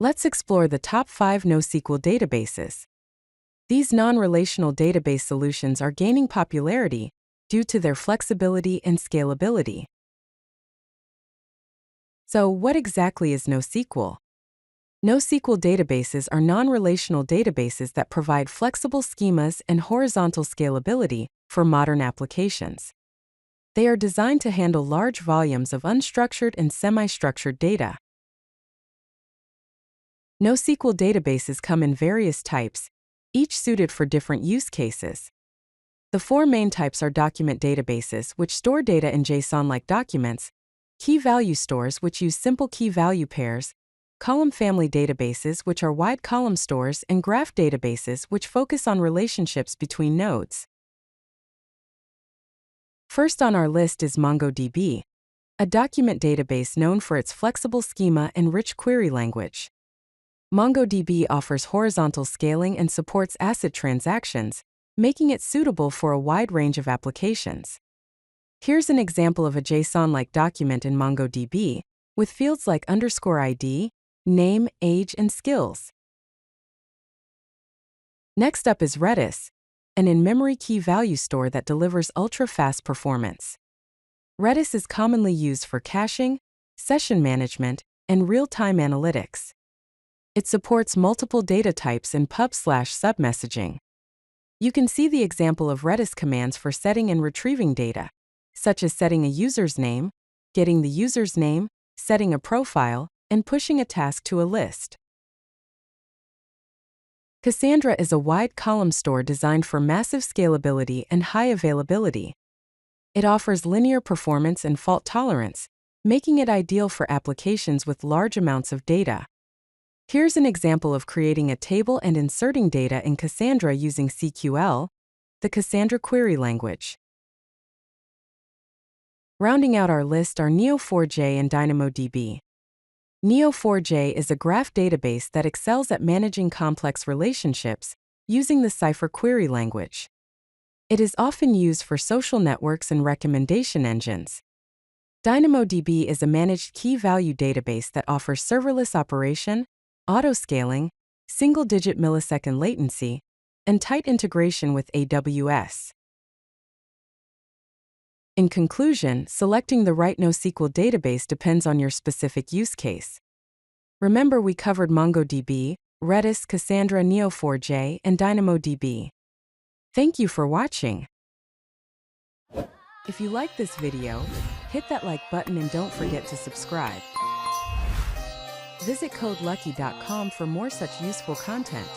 Let's explore the top 5 NoSQL databases. These non-relational database solutions are gaining popularity due to their flexibility and scalability. So, what exactly is NoSQL? NoSQL databases are non-relational databases that provide flexible schemas and horizontal scalability for modern applications. They are designed to handle large volumes of unstructured and semi-structured data. NoSQL databases come in various types, each suited for different use cases. The 4 main types are document databases, which store data in JSON-like documents, key-value stores, which use simple key-value pairs, column family databases, which are wide column stores, and graph databases, which focus on relationships between nodes. First on our list is MongoDB, a document database known for its flexible schema and rich query language. MongoDB offers horizontal scaling and supports ACID transactions, making it suitable for a wide range of applications. Here's an example of a JSON-like document in MongoDB, with fields like _ID, name, age, and skills. Next up is Redis, an in-memory key-value store that delivers ultra-fast performance. Redis is commonly used for caching, session management, and real-time analytics. It supports multiple data types in pub/sub messaging. You can see the example of Redis commands for setting and retrieving data, such as setting a user's name, getting the user's name, setting a profile, and pushing a task to a list. Cassandra is a wide column store designed for massive scalability and high availability. It offers linear performance and fault tolerance, making it ideal for applications with large amounts of data. Here's an example of creating a table and inserting data in Cassandra using SQL, the Cassandra query language. Rounding out our list are Neo4j and DynamoDB. Neo4j is a graph database that excels at managing complex relationships using the Cipher query language. It is often used for social networks and recommendation engines. DynamoDB is a managed key-value database that offers serverless operation, auto-scaling, single-digit millisecond latency, and tight integration with AWS. In conclusion, selecting the right NoSQL database depends on your specific use case. Remember, we covered MongoDB, Redis, Cassandra, Neo4j, and DynamoDB. Thank you for watching. If you like this video, hit that like button and don't forget to subscribe. Visit codelucky.com for more such useful content.